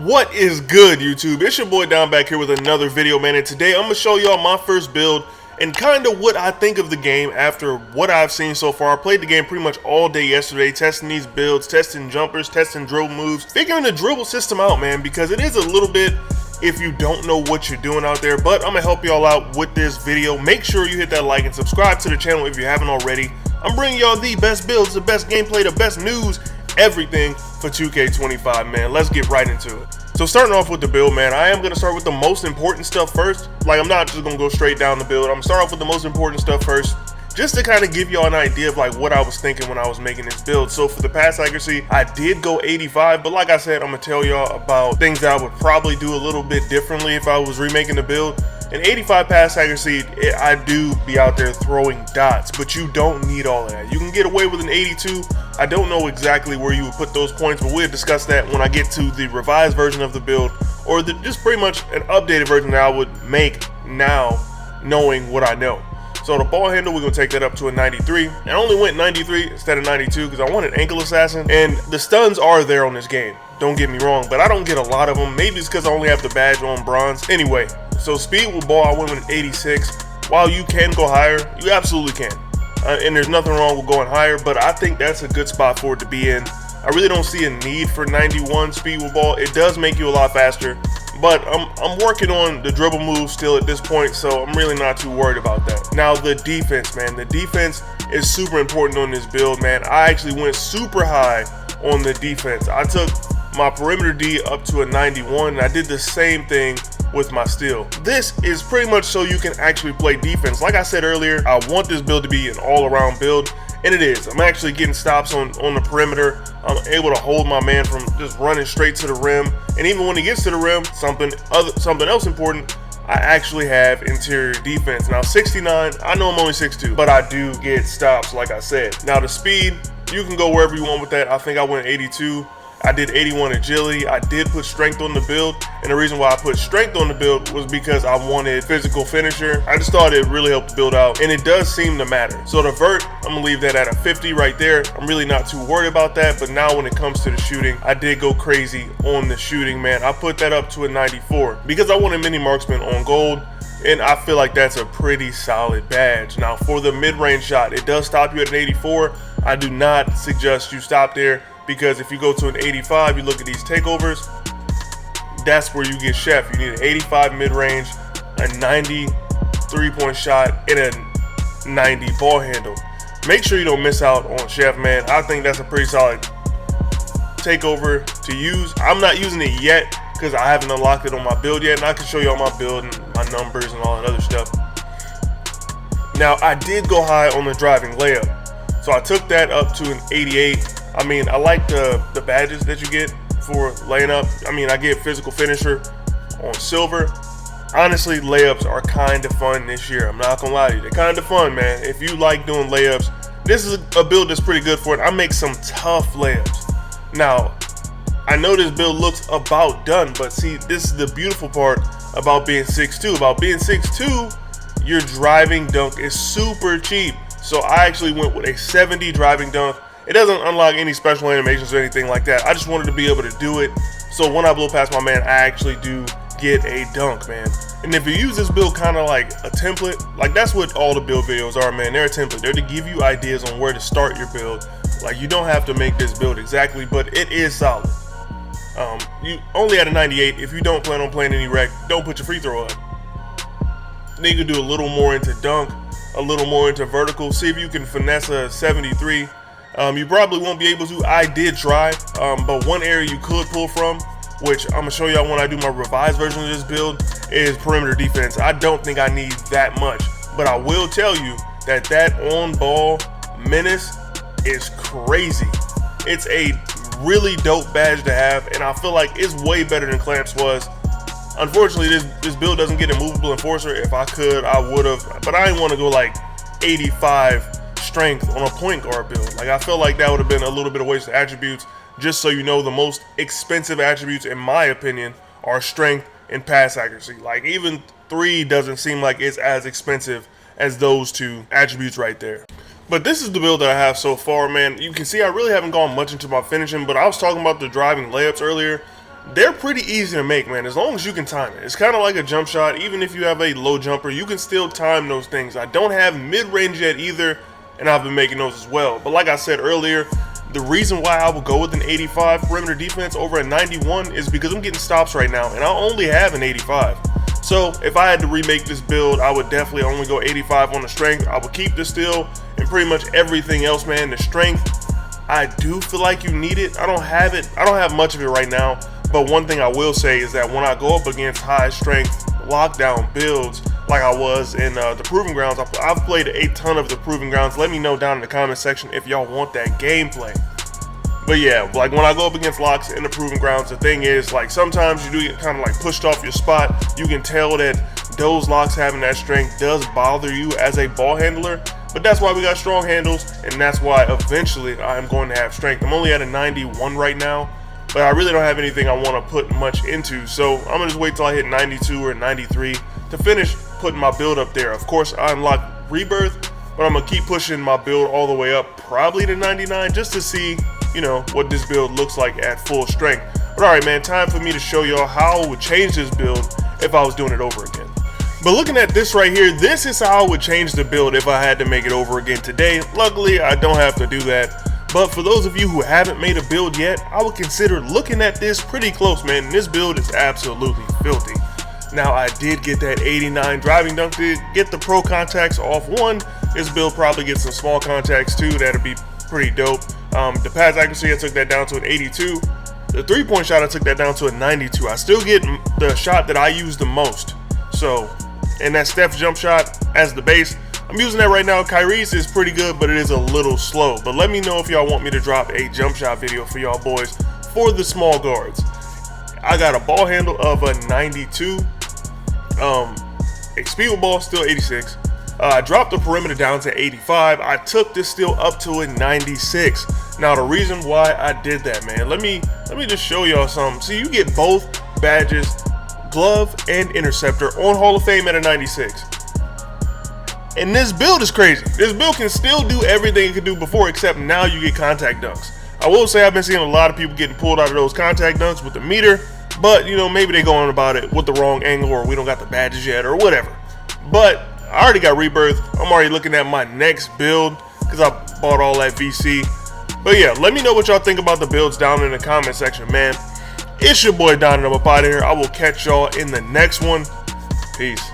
What is good, YouTube? It's your boy Don back here with another video, man, and today I'm gonna show y'all my first build and kind of what I think of the game after what I've seen so far. I played the game pretty much all day yesterday, testing these builds, testing jumpers, testing dribble moves, figuring the dribble system out, man, because it is a little bit if you don't know what you're doing out there. But I'm gonna help y'all out with this video. Make sure you hit that like and subscribe to the channel if you haven't already. I'm bringing y'all the best builds, the best gameplay, the best news, everything for 2K25, man. Let's get right into it. So starting off with the build, man, I am going to start with the most important stuff first. Like, I'm not just going to go straight down the build. I'm going to start off with the most important stuff first, just to kind of give y'all an idea of like what I was thinking when I was making this build. So for the pass accuracy, I did go 85, but like I said, I'm going to tell y'all about things that I would probably do a little bit differently if I was remaking the build. An 85 pass accuracy, I do be out there throwing dots, but you don't need all of that. You can get away with an 82. I don't know exactly where you would put those points, but we'll discuss that when I get to the revised version of the build, or just pretty much an updated version that I would make now, knowing what I know. So the ball handle, we're going to take that up to a 93. I only went 93 instead of 92 because I wanted ankle assassin, and the stuns are there on this game. Don't get me wrong, but I don't get a lot of them. Maybe it's because I only have the badge on bronze. Anyway, so speed with ball, I went with an 86. While you can go higher, you absolutely can. And there's nothing wrong with going higher, but I think that's a good spot for it to be in. I really don't see a need for 91 speed with ball. It does make you a lot faster, but I'm working on the dribble move still at this point, so I'm really not too worried about that. Now the defense, man, the defense is super important on this build, man. I actually went super high on the defense. I took my perimeter D up to a 91, and I did the same thing with my steal. This is pretty much so you can actually play defense. Like I said earlier, I want this build to be an all-around build, and it is. I'm actually getting stops on the perimeter. I'm able to hold my man from just running straight to the rim, and even when he gets to the rim, something else important, I actually have interior defense. Now 69, I know I'm only 6'2", but I do get stops, like I said. Now the speed, you can go wherever you want with that. I think I went 82. I did 81 agility. I did put strength on the build, and the reason why I put strength on the build was because I wanted physical finisher. I just thought it really helped the build out, and it does seem to matter. So the vert, I'm gonna leave that at a 50 right there. I'm really not too worried about that, but now when it comes to the shooting, I did go crazy on the shooting, man. I put that up to a 94 because I wanted mini marksman on gold, and I feel like that's a pretty solid badge. Now for the mid-range shot, it does stop you at an 84. I do not suggest you stop there, because if you go to an 85, you look at these takeovers, that's where you get chef. You need an 85 mid-range, a 90 three-point shot, and a 90 ball handle. Make sure you don't miss out on chef, man. I think that's a pretty solid takeover to use. I'm not using it yet because I haven't unlocked it on my build yet, and I can show you all my build and my numbers and all that other stuff. Now, I did go high on the driving layup, so I took that up to an 88. I mean, I like the badges that you get for laying up. I mean, I get physical finisher on silver. Honestly, layups are kind of fun this year. I'm not gonna lie to you, they're kind of fun, man. If you like doing layups, this is a build that's pretty good for it. I make some tough layups. Now, I know this build looks about done, but see, this is the beautiful part about being 6'2". About being 6'2", your driving dunk is super cheap. So I actually went with a 70 driving dunk. It doesn't unlock any special animations or anything like that. I just wanted to be able to do it, so when I blow past my man, I actually do get a dunk, man. And if you use this build kind of like a template, like that's what all the build videos are, man. They're a template. They're to give you ideas on where to start your build. Like, you don't have to make this build exactly, but it is solid. You only at a 98. If you don't plan on playing any rec, don't put your free throw up. Then you can do a little more into dunk, a little more into vertical. See if you can finesse a 73. You probably won't be able to. I did try, but one area you could pull from, which I'm gonna show y'all when I do my revised version of this build, is perimeter defense. I don't think I need that much, but I will tell you that that on-ball menace is crazy. It's a really dope badge to have, and I feel like it's way better than Clamps was. Unfortunately, this build doesn't get a movable enforcer. If I could, I would have, but I didn't want to go like 85 strength on a point guard build. Like, I felt like that would have been a little bit of waste of attributes. Just so you know, the most expensive attributes, in my opinion, are strength and pass accuracy. Like, even 3 doesn't seem like it's as expensive as those two attributes right there. But this is the build that I have so far, man. You can see I really haven't gone much into my finishing, but I was talking about the driving layups earlier. they're pretty easy to make, man, as long as you can time it. It's kind of like a jump shot. Even if you have a low jumper, you can still time those things. I don't have mid-range yet either, and I've been making those as well. But like I said earlier, the reason why I would go with an 85 perimeter defense over a 91 is because I'm getting stops right now, and I only have an 85. So if I had to remake this build, I would definitely only go 85 on the strength. I would keep the steal and pretty much everything else, man. The strength, I do feel like you need it. I don't have much of it right now. But one thing I will say is that when I go up against high strength lockdown builds like I was in the Proving Grounds, I've played a ton of the Proving Grounds. Let me know down in the comment section if y'all want that gameplay. But yeah, like when I go up against locks in the Proving Grounds, the thing is, like, sometimes you do get kind of like pushed off your spot. You can tell that those locks having that strength does bother you as a ball handler. But that's why we got strong handles, and that's why eventually I'm going to have strength. I'm only at a 91 right now, but I really don't have anything I want to put much into. So I'm gonna just wait till I hit 92 or 93 to finish putting my build up there. Of course, I unlocked rebirth, but I'm gonna keep pushing my build all the way up, probably to 99, just to see, you know, what this build looks like at full strength. But alright, man, time for me to show y'all how I would change this build if I was doing it over again. But looking at this right here, this is how I would change the build if I had to make it over again today. Luckily, I don't have to do that. But for those of you who haven't made a build yet, I would consider looking at this pretty close, man. This build is absolutely filthy. Now, I did get that 89 driving dunk to get the pro contacts off one. This build probably gets some small contacts too. That'd be pretty dope. The pass accuracy, I took that down to an 82. The three-point shot, I took that down to a 92. I still get the shot that I use the most. So, and that Steph jump shot as the base, I'm using that right now. Kyrie's is pretty good, but it is a little slow. But let me know if y'all want me to drop a jump shot video for y'all boys for the small guards. I got a ball handle of a 92. A speed with ball still 86. I dropped the perimeter down to 85. I took this still up to a 96. Now the reason why I did that, man, let me just show y'all something. See, you get both badges, glove and interceptor, on Hall of Fame at a 96. And this build is crazy. This build can still do everything it could do before, except now you get contact dunks. I will say I've been seeing a lot of people getting pulled out of those contact dunks with the meter, but you know, maybe they go on about it with the wrong angle, or we don't got the badges yet, or whatever. But I already got rebirth. I'm already looking at my next build because I bought all that VC. But yeah, let me know what y'all think about the builds down in the comment section, man. It's your boy Don, and I'm up out of here. I will catch y'all in the next one. Peace.